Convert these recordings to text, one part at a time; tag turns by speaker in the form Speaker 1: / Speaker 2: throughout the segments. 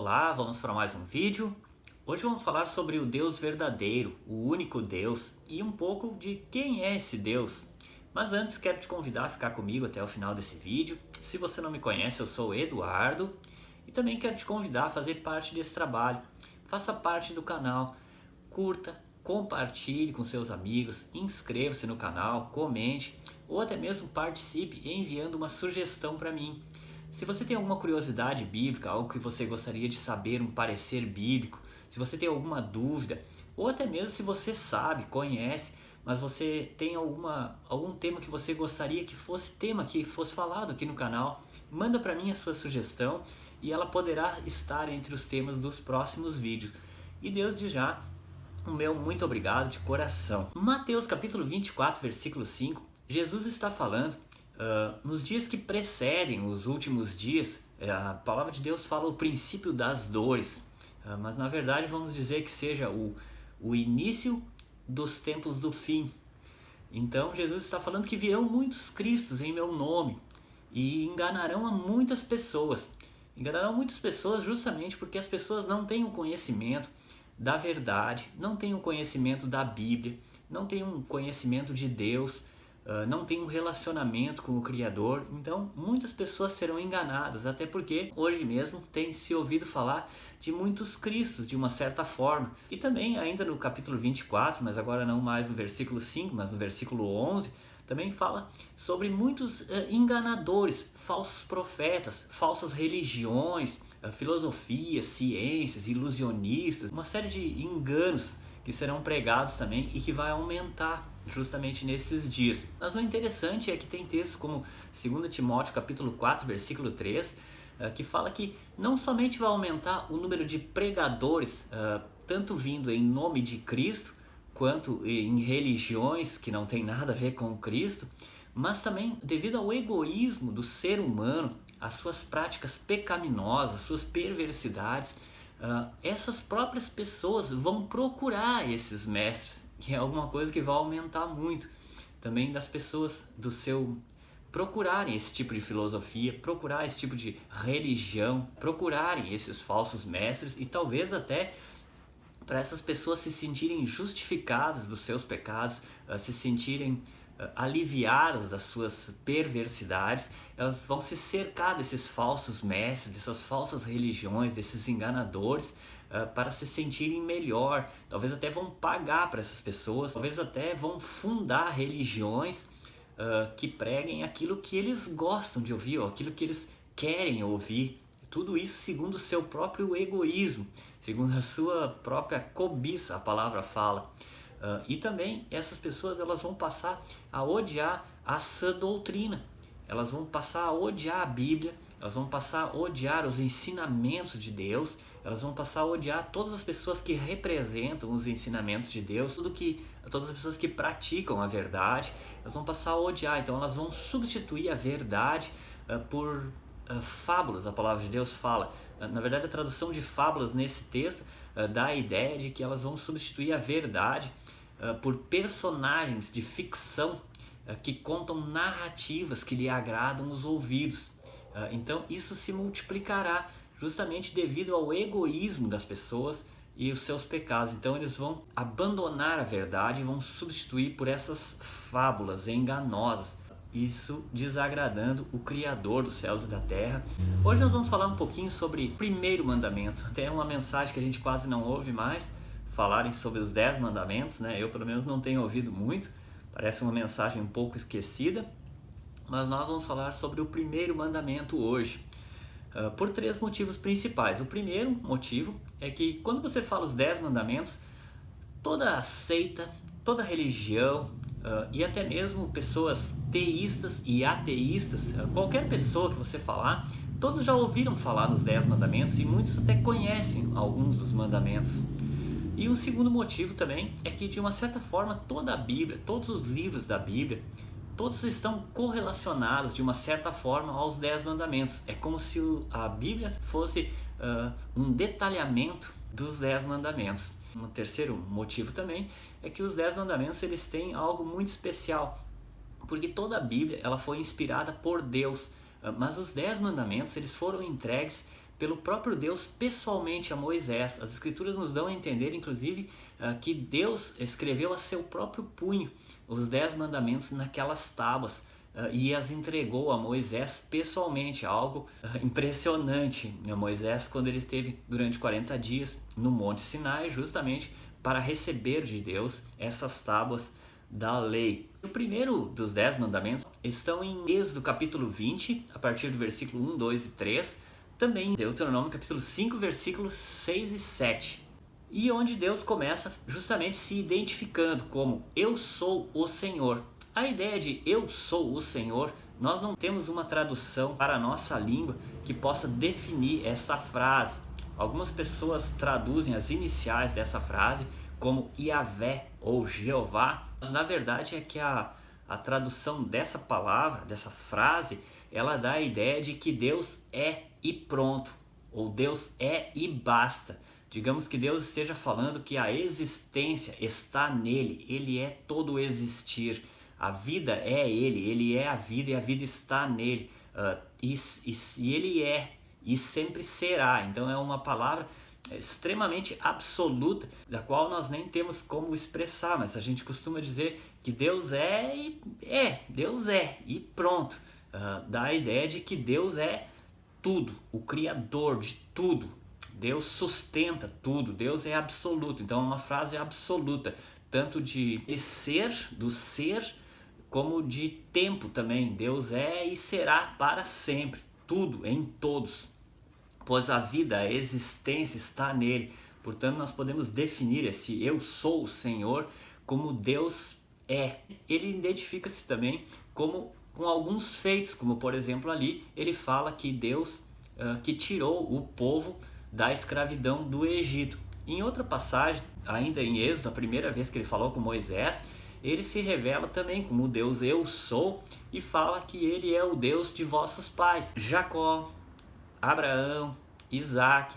Speaker 1: Olá, vamos para mais um vídeo. Hoje vamos falar sobre o Deus verdadeiro, o único Deus e um pouco de quem é esse Deus. Mas antes quero te convidar a ficar comigo até o final desse vídeo. Se você não me conhece, eu sou o Eduardo e também quero te convidar a fazer parte desse trabalho. Faça parte do canal, curta, compartilhe com seus amigos, inscreva-se no canal, comente ou até mesmo participe enviando uma sugestão para mim. Se você tem alguma curiosidade bíblica, algo que você gostaria de saber, um parecer bíblico, se você tem alguma dúvida, ou até mesmo se você sabe, conhece, mas você tem algum tema que você gostaria que fosse tema, que fosse falado aqui no canal, manda para mim a sua sugestão e ela poderá estar entre os temas dos próximos vídeos. E desde já, o meu muito obrigado de coração. Mateus capítulo 24, versículo 5, Jesus está falando nos dias que precedem os últimos dias. A palavra de Deus fala o princípio das dores, mas na verdade vamos dizer que seja o início dos tempos do fim. Então Jesus está falando que virão muitos cristos em meu nome e enganarão a muitas pessoas. Enganarão muitas pessoas justamente porque as pessoas não têm o conhecimento da verdade, não têm o conhecimento da Bíblia, não têm um conhecimento de Deus, não tem um relacionamento com o Criador. Então muitas pessoas serão enganadas, até porque hoje mesmo tem se ouvido falar de muitos cristos de uma certa forma. E também ainda no capítulo 24, mas agora não mais no versículo 5, mas no versículo 11, também fala sobre muitos enganadores, falsos profetas, falsas religiões, filosofias, ciências, ilusionistas, uma série de enganos que serão pregados também e que vai aumentar justamente nesses dias. Mas o interessante é que tem textos como 2 Timóteo capítulo 4, versículo 3, que fala que não somente vai aumentar o número de pregadores, tanto vindo em nome de Cristo, quanto em religiões que não tem nada a ver com Cristo, mas também devido ao egoísmo do ser humano, as suas práticas pecaminosas, suas perversidades, essas próprias pessoas vão procurar esses mestres, que é alguma coisa que vai aumentar muito. Também das pessoas do seu procurarem esse tipo de filosofia, procurar esse tipo de religião, procurarem esses falsos mestres e talvez até para essas pessoas se sentirem justificadas dos seus pecados, se sentirem aliviadas das suas perversidades, elas vão se cercar desses falsos mestres, dessas falsas religiões, desses enganadores, para se sentirem melhor. Talvez até vão pagar para essas pessoas, talvez até vão fundar religiões que preguem aquilo que eles gostam de ouvir, ou aquilo que eles querem ouvir. Tudo isso segundo o seu próprio egoísmo, segundo a sua própria cobiça, a palavra fala. E também essas pessoas elas vão passar a odiar a sã doutrina, elas vão passar a odiar a Bíblia, elas vão passar a odiar os ensinamentos de Deus, elas vão passar a odiar todas as pessoas que representam os ensinamentos de Deus, todas as pessoas que praticam a verdade, elas vão passar a odiar. Então elas vão substituir a verdade por fábulas. A palavra de Deus fala, na verdade a tradução de fábulas nesse texto dá a ideia de que elas vão substituir a verdade por personagens de ficção que contam narrativas que lhe agradam os ouvidos. Então isso se multiplicará justamente devido ao egoísmo das pessoas e os seus pecados. Então eles vão abandonar a verdade e vão substituir por essas fábulas enganosas, isso desagradando o Criador dos céus e da terra. Hoje nós vamos falar um pouquinho sobre o primeiro mandamento. Até uma mensagem que a gente quase não ouve mais, falarem sobre os 10 mandamentos, né? Eu pelo menos não tenho ouvido muito, parece uma mensagem um pouco esquecida, mas nós vamos falar sobre o primeiro mandamento hoje, por 3 motivos principais. O primeiro motivo é que quando você fala os 10 mandamentos, toda seita, toda religião, e até mesmo pessoas teístas e ateístas, qualquer pessoa que você falar, todos já ouviram falar nos 10 mandamentos e muitos até conhecem alguns dos mandamentos. E um segundo motivo também é que de uma certa forma toda a Bíblia, todos os livros da Bíblia, todos estão correlacionados de uma certa forma aos 10 mandamentos. É como se a Bíblia fosse um detalhamento dos 10 mandamentos. Um terceiro motivo também é que os 10 mandamentos eles têm algo muito especial, porque toda a Bíblia ela foi inspirada por Deus, mas os 10 mandamentos eles foram entregues pelo próprio Deus pessoalmente a Moisés. As Escrituras nos dão a entender, inclusive, que Deus escreveu a seu próprio punho os 10 mandamentos naquelas tábuas e as entregou a Moisés pessoalmente, algo impressionante. Moisés, quando ele esteve durante 40 dias no Monte Sinai, justamente para receber de Deus essas tábuas da lei. O primeiro dos 10 mandamentos estão em Êxodo capítulo 20, a partir do versículo 1, 2 e 3, também em Deuteronômio capítulo 5, versículos 6 e 7. E onde Deus começa justamente se identificando como eu sou o Senhor. A ideia de eu sou o Senhor, nós não temos uma tradução para a nossa língua que possa definir esta frase. Algumas pessoas traduzem as iniciais dessa frase como Yahvé ou Jeová, mas na verdade é que a tradução dessa palavra, dessa frase, ela dá a ideia de que Deus é e pronto, ou Deus é e basta. Digamos que Deus esteja falando que a existência está nele, ele é todo o existir. A vida é ele é a vida e a vida está nele. E ele é e sempre será. Então é uma palavra extremamente absoluta, da qual nós nem temos como expressar, mas a gente costuma dizer que Deus é e Deus é e pronto. Dá a ideia de que Deus é tudo, o criador de tudo. Deus sustenta tudo, Deus é absoluto. Então é uma frase absoluta, tanto de ser, do ser, como de tempo também. Deus é e será para sempre, tudo, em todos. Pois a vida, a existência está nele. Portanto, nós podemos definir esse eu sou o Senhor como Deus é. Ele identifica-se também com alguns feitos, como por exemplo ali, ele fala que Deus que tirou o povo da escravidão do Egito. Em outra passagem, ainda em Êxodo, a primeira vez que ele falou com Moisés, ele se revela também como o Deus eu sou e fala que ele é o Deus de vossos pais, Jacó, Abraão, Isaac.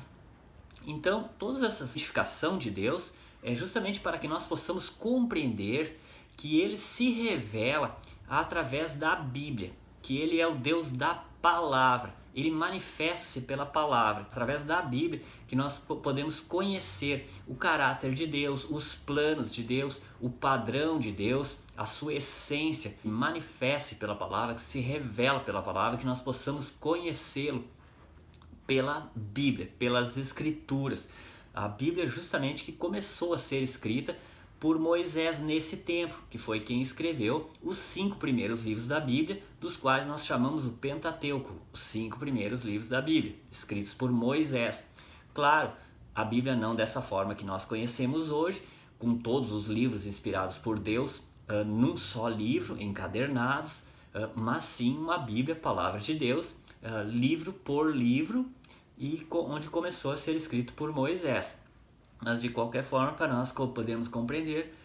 Speaker 1: Então, toda essa identificação de Deus é justamente para que nós possamos compreender que ele se revela através da Bíblia, que ele é o Deus da palavra. Ele manifesta-se pela palavra, através da Bíblia, que nós podemos conhecer o caráter de Deus, os planos de Deus, o padrão de Deus, a sua essência. Manifeste pela palavra, que se revela pela palavra, que nós possamos conhecê-lo pela Bíblia, pelas Escrituras. A Bíblia justamente que começou a ser escrita por Moisés nesse tempo, que foi quem escreveu os 5 primeiros livros da Bíblia, dos quais nós chamamos o Pentateuco, os 5 primeiros livros da Bíblia, escritos por Moisés. Claro, a Bíblia não dessa forma que nós conhecemos hoje, com todos os livros inspirados por Deus, num só livro, encadernados, mas sim uma Bíblia, palavra de Deus, livro por livro, e onde começou a ser escrito por Moisés. Mas de qualquer forma, para nós podermos compreender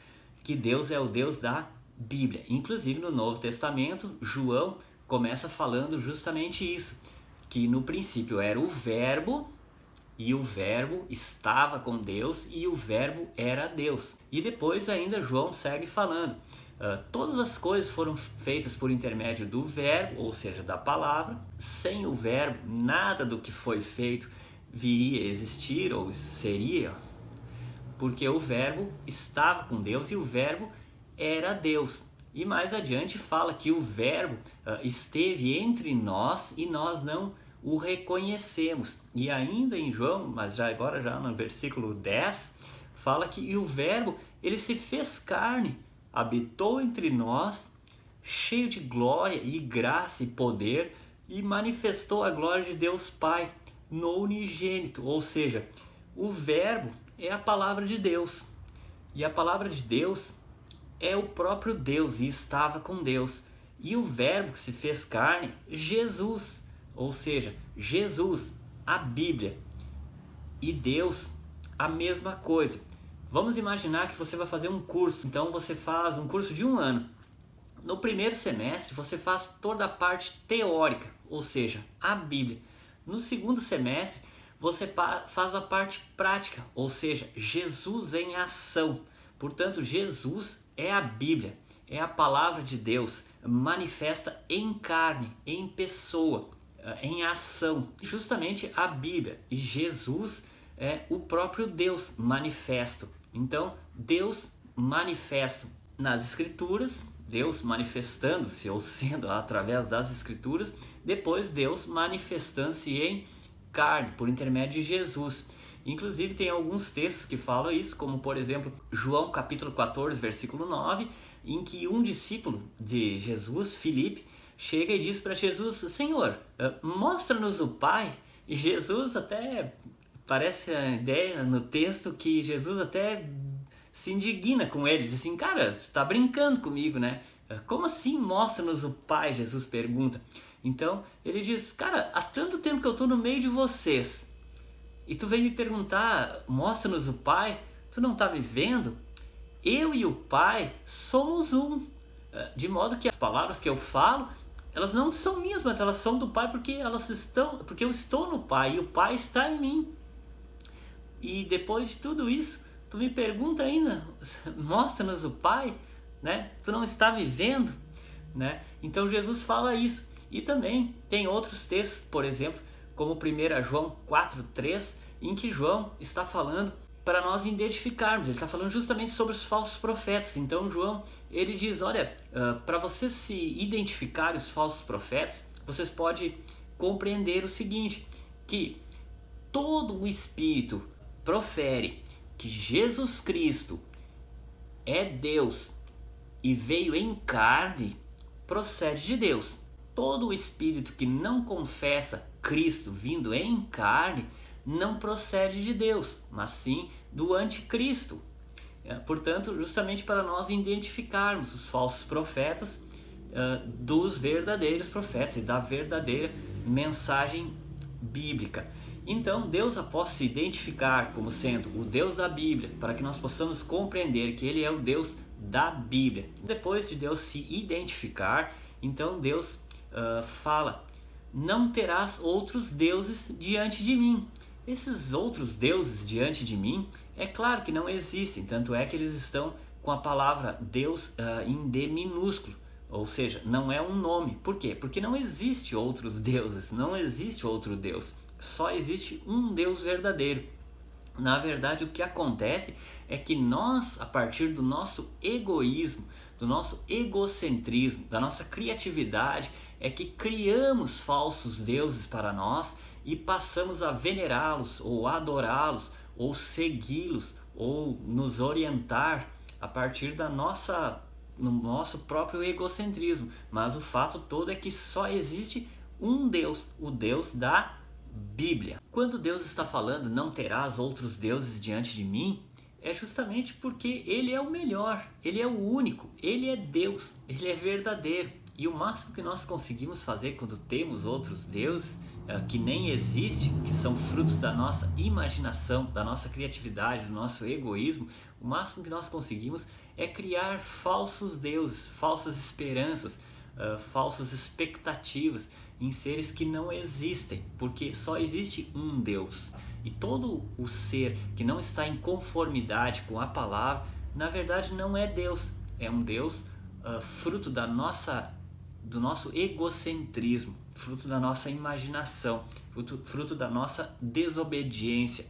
Speaker 1: que Deus é o Deus da Bíblia. Inclusive no Novo Testamento, João começa falando justamente isso, que no princípio era o Verbo, e o Verbo estava com Deus, e o Verbo era Deus. E depois ainda João segue falando, todas as coisas foram feitas por intermédio do Verbo, ou seja, da palavra. Sem o Verbo, nada do que foi feito viria a existir ou seria, porque o Verbo estava com Deus e o Verbo era Deus. E mais adiante fala que o Verbo esteve entre nós e nós não o reconhecemos. E ainda em João, mas agora no versículo 10, fala que o Verbo ele se fez carne, habitou entre nós, cheio de glória e graça e poder, e manifestou a glória de Deus Pai no unigênito. Ou seja, o Verbo é a palavra de Deus, e a palavra de Deus é o próprio Deus e estava com Deus. E o Verbo que se fez carne, Jesus, ou seja, Jesus, a Bíblia, e Deus, a mesma coisa. Vamos imaginar que você vai fazer um curso, então você faz um curso de 1 ano. No primeiro semestre você faz toda a parte teórica, ou seja, a Bíblia. No segundo semestre você faz a parte prática, ou seja, Jesus em ação. Portanto, Jesus é a Bíblia, é a palavra de Deus, manifesta em carne, em pessoa. em ação, justamente a Bíblia. E Jesus é o próprio Deus manifesto. Então, Deus manifesto nas Escrituras, Deus manifestando-se ou sendo através das Escrituras, depois Deus manifestando-se em carne, por intermédio de Jesus. Inclusive tem alguns textos que falam isso, como por exemplo João capítulo 14, versículo 9, em que um discípulo de Jesus, Filipe, chega e diz para Jesus: Senhor, mostra-nos o Pai. E Jesus até, parece a ideia no texto que Jesus até se indigna com ele, diz assim: cara, tu tá brincando comigo, né? Como assim mostra-nos o Pai? Jesus pergunta. Então ele diz: cara, há tanto tempo que eu tô no meio de vocês e tu vem me perguntar, mostra-nos o Pai? Tu não tá me vendo? Eu e o Pai somos um. De modo que as palavras que eu falo, elas não são minhas, mas elas são do Pai, porque eu estou no Pai e o Pai está em mim. E depois de tudo isso, tu me pergunta ainda, mostra-nos o Pai, né? Tu não está me vendo, né? Então Jesus fala isso. E também tem outros textos, por exemplo, como 1 João 4,3, em que João está falando para nós identificarmos. Ele está falando justamente sobre os falsos profetas. Então João, ele diz: olha, para vocês se identificarem os falsos profetas, vocês podem compreender o seguinte, que todo o Espírito profere que Jesus Cristo é Deus e veio em carne, procede de Deus. Todo o espírito que não confessa Cristo vindo em carne não procede de Deus, mas sim do anticristo. Portanto, justamente para nós identificarmos os falsos profetas dos verdadeiros profetas e da verdadeira mensagem bíblica. Então, Deus, após se identificar como sendo o Deus da Bíblia, para que nós possamos compreender que Ele é o Deus da Bíblia. Depois de Deus se identificar, então Deus fala: não terás outros deuses diante de mim. Esses outros deuses diante de mim, é claro que não existem, tanto é que eles estão com a palavra Deus em D minúsculo, ou seja, não é um nome. Por quê? Porque não existe outros deuses, não existe outro Deus, só existe um Deus verdadeiro. Na verdade, o que acontece é que nós, a partir do nosso egoísmo, do nosso egocentrismo, da nossa criatividade, é que criamos falsos deuses para nós e passamos a venerá-los, ou adorá-los, ou segui-los, ou nos orientar a partir da no nosso próprio egocentrismo. Mas o fato todo é que só existe um Deus, o Deus da Bíblia. Quando Deus está falando não terás outros deuses diante de mim, é justamente porque Ele é o melhor, Ele é o único, Ele é Deus, Ele é verdadeiro. E o máximo que nós conseguimos fazer quando temos outros deuses que nem existem, que são frutos da nossa imaginação, da nossa criatividade, do nosso egoísmo, o máximo que nós conseguimos é criar falsos deuses, falsas esperanças, falsas expectativas em seres que não existem, porque só existe um Deus. E todo o ser que não está em conformidade com a palavra, na verdade não é Deus, é um Deus fruto do nosso egocentrismo, fruto da nossa imaginação, fruto da nossa desobediência.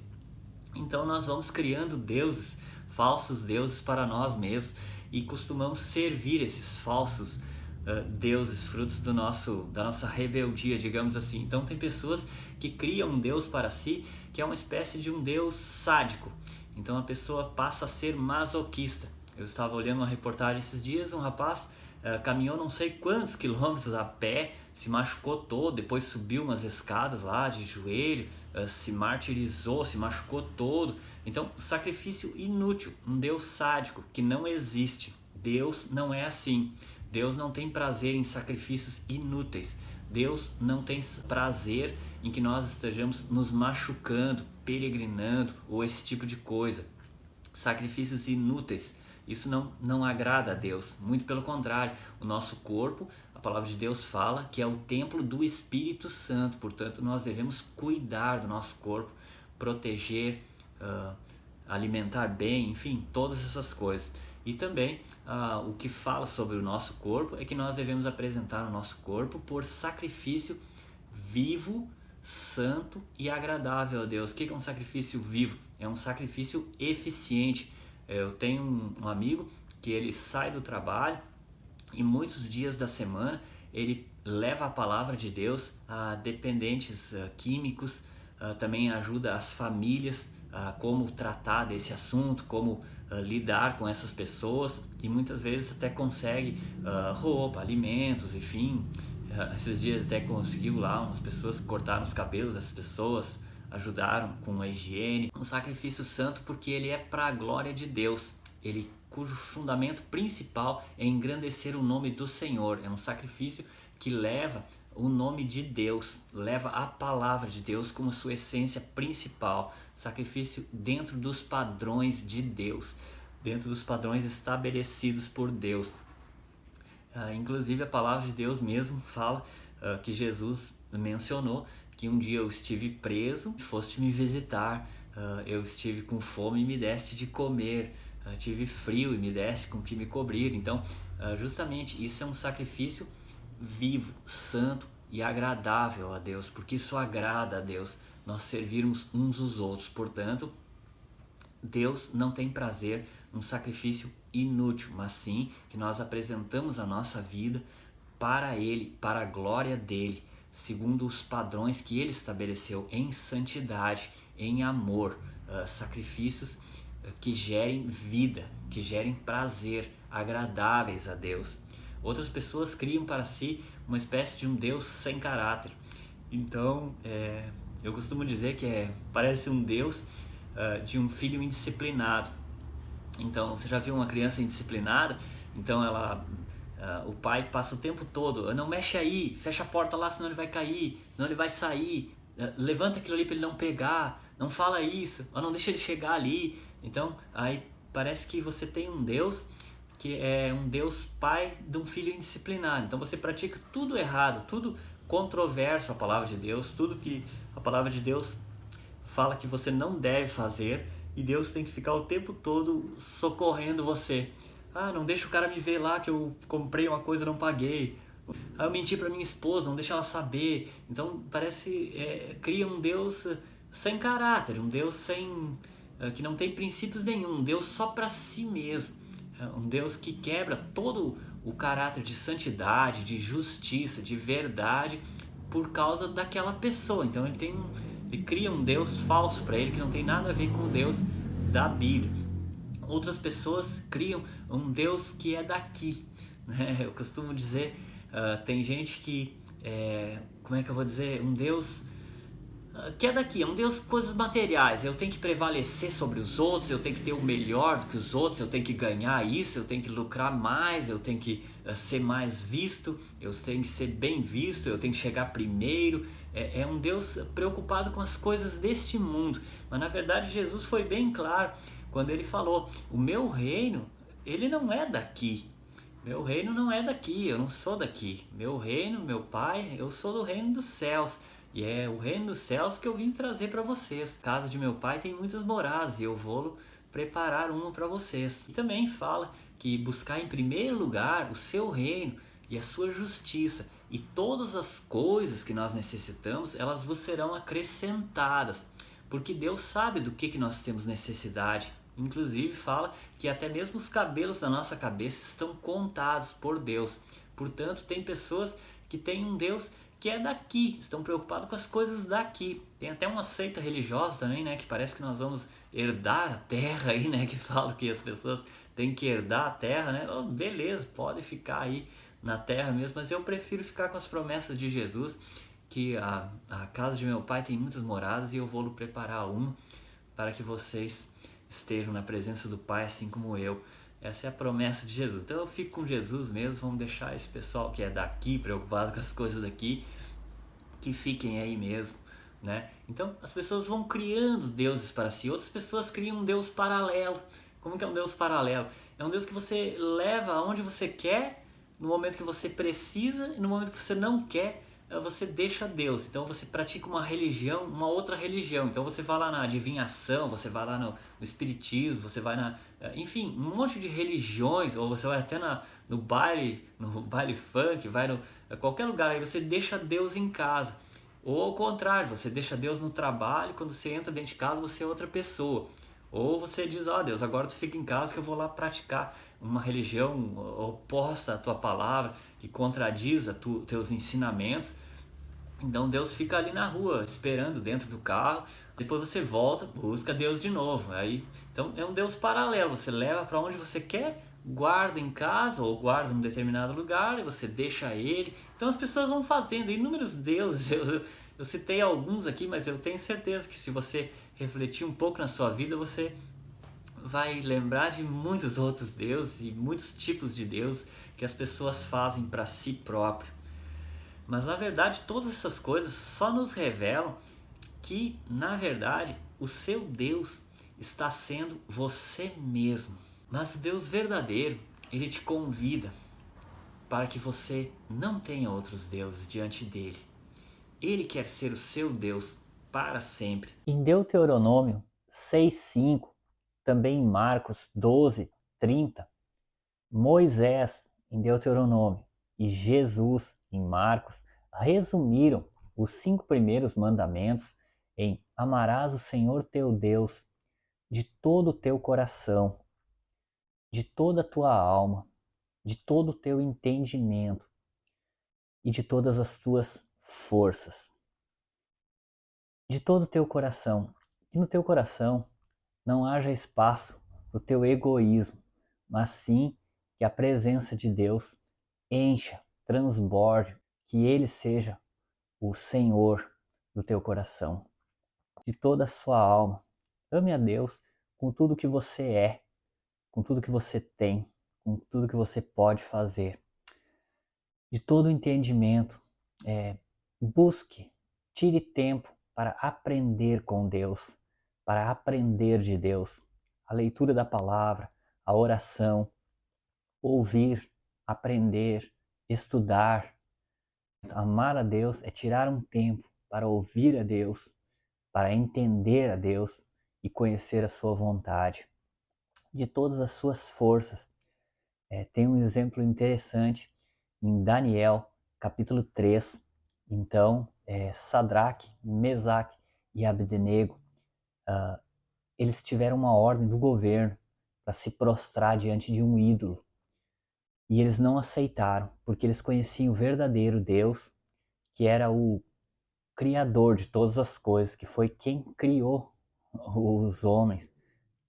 Speaker 1: Então nós vamos criando deuses, falsos deuses para nós mesmos, e costumamos servir esses falsos deuses, frutos da nossa rebeldia, digamos assim. Então tem pessoas que criam um Deus para si, que é uma espécie de um Deus sádico. Então a pessoa passa a ser masoquista. Eu estava olhando uma reportagem esses dias, um rapaz caminhou não sei quantos quilômetros a pé, se machucou todo, depois subiu umas escadas lá de joelho, se martirizou, se machucou todo. Então, sacrifício inútil, um Deus sádico que não existe. Deus não é assim. Deus não tem prazer em sacrifícios inúteis. Deus não tem prazer em que nós estejamos nos machucando, peregrinando ou esse tipo de coisa. Sacrifícios inúteis, isso não agrada a Deus. Muito pelo contrário, o nosso corpo, a palavra de Deus fala que é o templo do Espírito Santo. Portanto, nós devemos cuidar do nosso corpo, proteger, alimentar bem, enfim, todas essas coisas. E também o que fala sobre o nosso corpo é que nós devemos apresentar o nosso corpo por sacrifício vivo, santo e agradável a Deus. O que é um sacrifício vivo? É um sacrifício eficiente. Eu tenho um amigo que ele sai do trabalho e muitos dias da semana ele leva a palavra de Deus a dependentes químicos, também ajuda as famílias a como tratar desse assunto, como lidar com essas pessoas, e muitas vezes até consegue roupa, alimentos, enfim. Esses dias até conseguiu lá umas pessoas que cortaram os cabelos das pessoas, ajudaram com a higiene. Um sacrifício santo porque ele é para a glória de Deus, ele cujo fundamento principal é engrandecer o nome do Senhor. É um sacrifício que leva o nome de Deus, leva a palavra de Deus como sua essência principal. Sacrifício dentro dos padrões de Deus, dentro dos padrões estabelecidos por Deus. Inclusive a palavra de Deus mesmo fala que Jesus mencionou que um dia eu estive preso e foste me visitar, eu estive com fome e me deste de comer, tive frio e me deste com que me cobrir. Então justamente isso é um sacrifício vivo, santo e agradável a Deus, porque isso agrada a Deus, nós servirmos uns aos outros. Portanto, Deus não tem prazer num sacrifício inútil, mas sim que nós apresentamos a nossa vida para Ele, para a glória dEle, segundo os padrões que Ele estabeleceu em santidade, em amor, sacrifícios que gerem vida, que gerem prazer, agradáveis a Deus. Outras pessoas criam para si uma espécie de um Deus sem caráter. Então, eu costumo dizer que parece um Deus de um filho indisciplinado. Então, você já viu uma criança indisciplinada? Então, o pai passa o tempo todo: não mexe aí, fecha a porta lá, senão ele vai cair, senão ele vai sair, levanta aquilo ali para ele não pegar, não fala isso, não deixa ele chegar ali. Então, aí parece que você tem um Deus que é um Deus pai de um filho indisciplinado. Então você pratica tudo errado, tudo controverso à palavra de Deus, tudo que a palavra de Deus fala que você não deve fazer, e Deus tem que ficar o tempo todo socorrendo você. Não deixa o cara me ver lá que eu comprei uma coisa e não paguei. Eu menti para minha esposa, não deixa ela saber. Então parece cria um Deus sem caráter, um Deus que não tem princípios nenhum, um Deus só para si mesmo. Um Deus que quebra todo o caráter de santidade, de justiça, de verdade por causa daquela pessoa. Então ele cria um Deus falso para ele que não tem nada a ver com o Deus da Bíblia. Outras pessoas criam um Deus que é daqui, né? Eu costumo dizer, tem gente que, como é que eu vou dizer, um Deus que é daqui, é um Deus de coisas materiais. Eu tenho que prevalecer sobre os outros, eu tenho que ter o melhor do que os outros, eu tenho que ganhar isso, eu tenho que lucrar mais, eu tenho que ser mais visto, eu tenho que ser bem visto, eu tenho que chegar primeiro. É um Deus preocupado com as coisas deste mundo. Mas na verdade Jesus foi bem claro quando ele falou: o meu reino, ele não é daqui. Meu reino não é daqui, eu não sou daqui. Meu reino, meu Pai, eu sou do reino dos céus. E é o reino dos céus que eu vim trazer para vocês. A casa de meu Pai tem muitas moradas e eu vou preparar uma para vocês. E também fala que buscar em primeiro lugar o seu reino e a sua justiça, e todas as coisas que nós necessitamos, elas vos serão acrescentadas. Porque Deus sabe do que nós temos necessidade. Inclusive fala que até mesmo os cabelos da nossa cabeça estão contados por Deus. Portanto, tem pessoas que têm um Deus que é daqui, estão preocupados com as coisas daqui. Tem até uma seita religiosa também, né, que parece que nós vamos herdar a terra aí, né, que falam que as pessoas têm que herdar a terra, né? Beleza, pode ficar aí na terra mesmo, mas eu prefiro ficar com as promessas de Jesus, que a casa de meu Pai tem muitas moradas e eu vou lhe preparar uma para que vocês estejam na presença do Pai assim como eu. Essa é a promessa de Jesus. Então eu fico com Jesus mesmo. Vamos deixar esse pessoal que é daqui, preocupado com as coisas daqui, que fiquem aí mesmo, né? Então as pessoas vão criando deuses para si. Outras pessoas criam um Deus paralelo. Como que é um Deus paralelo? É um Deus que você leva aonde você quer, no momento que você precisa, e no momento que você não quer, você deixa Deus. Então você pratica uma religião, uma outra religião. Então você vai lá na adivinhação, você vai lá no espiritismo, você vai enfim, um monte de religiões, ou você vai até no baile funk, vai qualquer lugar, aí você deixa Deus em casa. Ou ao contrário, você deixa Deus no trabalho, quando você entra dentro de casa você é outra pessoa. Ou você diz, ó Deus, agora tu fica em casa que eu vou lá praticar uma religião oposta à tua palavra, que contradiz teus ensinamentos. Então Deus fica ali na rua, esperando dentro do carro, depois você volta, busca Deus de novo. Então é um Deus paralelo, você leva para onde você quer, guarda em casa ou guarda em um determinado lugar e você deixa ele. Então as pessoas vão fazendo inúmeros deuses, eu citei alguns aqui, mas eu tenho certeza que se você refletir um pouco na sua vida, você vai lembrar de muitos outros deuses e muitos tipos de deuses que as pessoas fazem para si próprio. Mas na verdade todas essas coisas só nos revelam que, na verdade, o seu Deus está sendo você mesmo. Mas o Deus verdadeiro, ele te convida para que você não tenha outros deuses diante dele. Ele quer ser o seu Deus para sempre. Em Deuteronômio 6:5, também em Marcos 12:30, Moisés em Deuteronômio e Jesus em Marcos resumiram os 5 primeiros mandamentos em: amarás o Senhor teu Deus de todo o teu coração, de toda a tua alma, de todo o teu entendimento e de todas as tuas forças. De todo o teu coração. Que no teu coração não haja espaço para o teu egoísmo, mas sim que a presença de Deus encha, transborde, que Ele seja o Senhor do teu coração, de toda a sua alma. Ame a Deus com tudo que você é, com tudo que você tem, com tudo que você pode fazer. De todo o entendimento, busque, tire tempo para aprender com Deus, para aprender de Deus. A leitura da palavra, a oração, ouvir, aprender, estudar. Amar a Deus é tirar um tempo para ouvir a Deus, para entender a Deus e conhecer a sua vontade, de todas as suas forças. Tem um exemplo interessante em Daniel, capítulo 3. Então, Sadraque, Mesaque e Abdenego, eles tiveram uma ordem do governo para se prostrar diante de um ídolo. E eles não aceitaram, porque eles conheciam o verdadeiro Deus, que era o Criador de todas as coisas, que foi quem criou os homens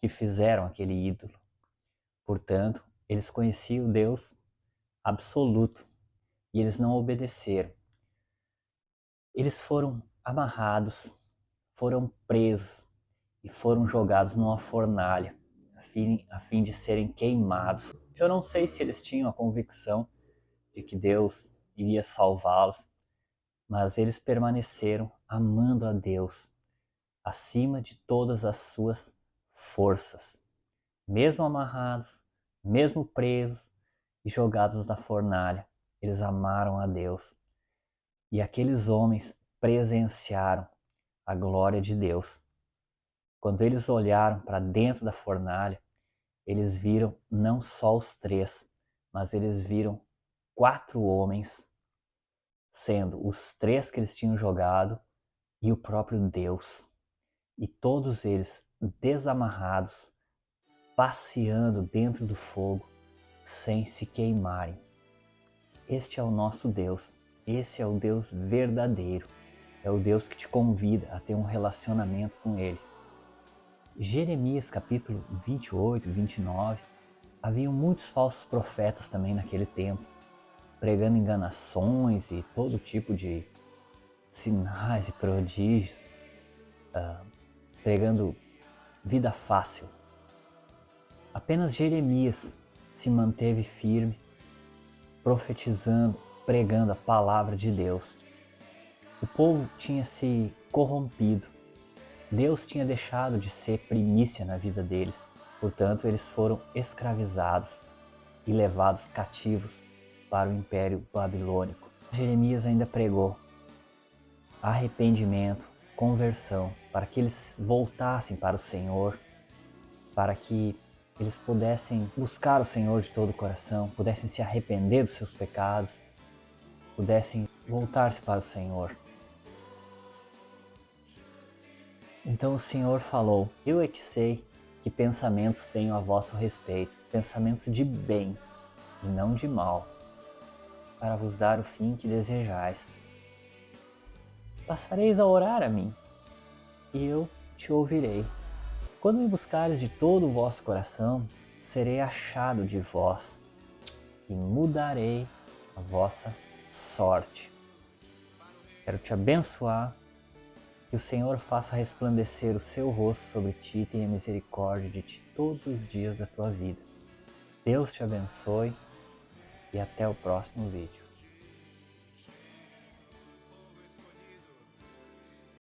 Speaker 1: que fizeram aquele ídolo. Portanto, eles conheciam o Deus absoluto e eles não obedeceram. Eles foram amarrados, foram presos e foram jogados numa fornalha a fim de serem queimados. Eu não sei se eles tinham a convicção de que Deus iria salvá-los, mas eles permaneceram amando a Deus acima de todas as suas forças. Mesmo amarrados, mesmo presos e jogados na fornalha, eles amaram a Deus. E aqueles homens presenciaram a glória de Deus. Quando eles olharam para dentro da fornalha, eles viram não só os 3, mas eles viram 4 homens, sendo os 3 que eles tinham jogado e o próprio Deus. E todos eles desamarrados, passeando dentro do fogo, sem se queimarem. Este é o nosso Deus, esse é o Deus verdadeiro, é o Deus que te convida a ter um relacionamento com Ele. Jeremias capítulo 28, 29, haviam muitos falsos profetas também naquele tempo, pregando enganações e todo tipo de sinais e prodígios, pregando vida fácil. Apenas Jeremias se manteve firme, profetizando, pregando a palavra de Deus. O povo tinha se corrompido. Deus tinha deixado de ser primícia na vida deles. Portanto, eles foram escravizados e levados cativos para o Império Babilônico. Jeremias ainda pregou arrependimento, conversão, para que eles voltassem para o Senhor, para que eles pudessem buscar o Senhor de todo o coração, pudessem se arrepender dos seus pecados, pudessem voltar-se para o Senhor. Então o Senhor falou: eu é que sei que pensamentos tenho a vosso respeito, pensamentos de bem e não de mal, para vos dar o fim que desejais. Passareis a orar a mim, e eu te ouvirei. Quando me buscares de todo o vosso coração, serei achado de vós, e mudarei a vossa sorte. Quero te abençoar, que o Senhor faça resplandecer o seu rosto sobre ti e tenha misericórdia de ti todos os dias da tua vida. Deus te abençoe e até o próximo vídeo.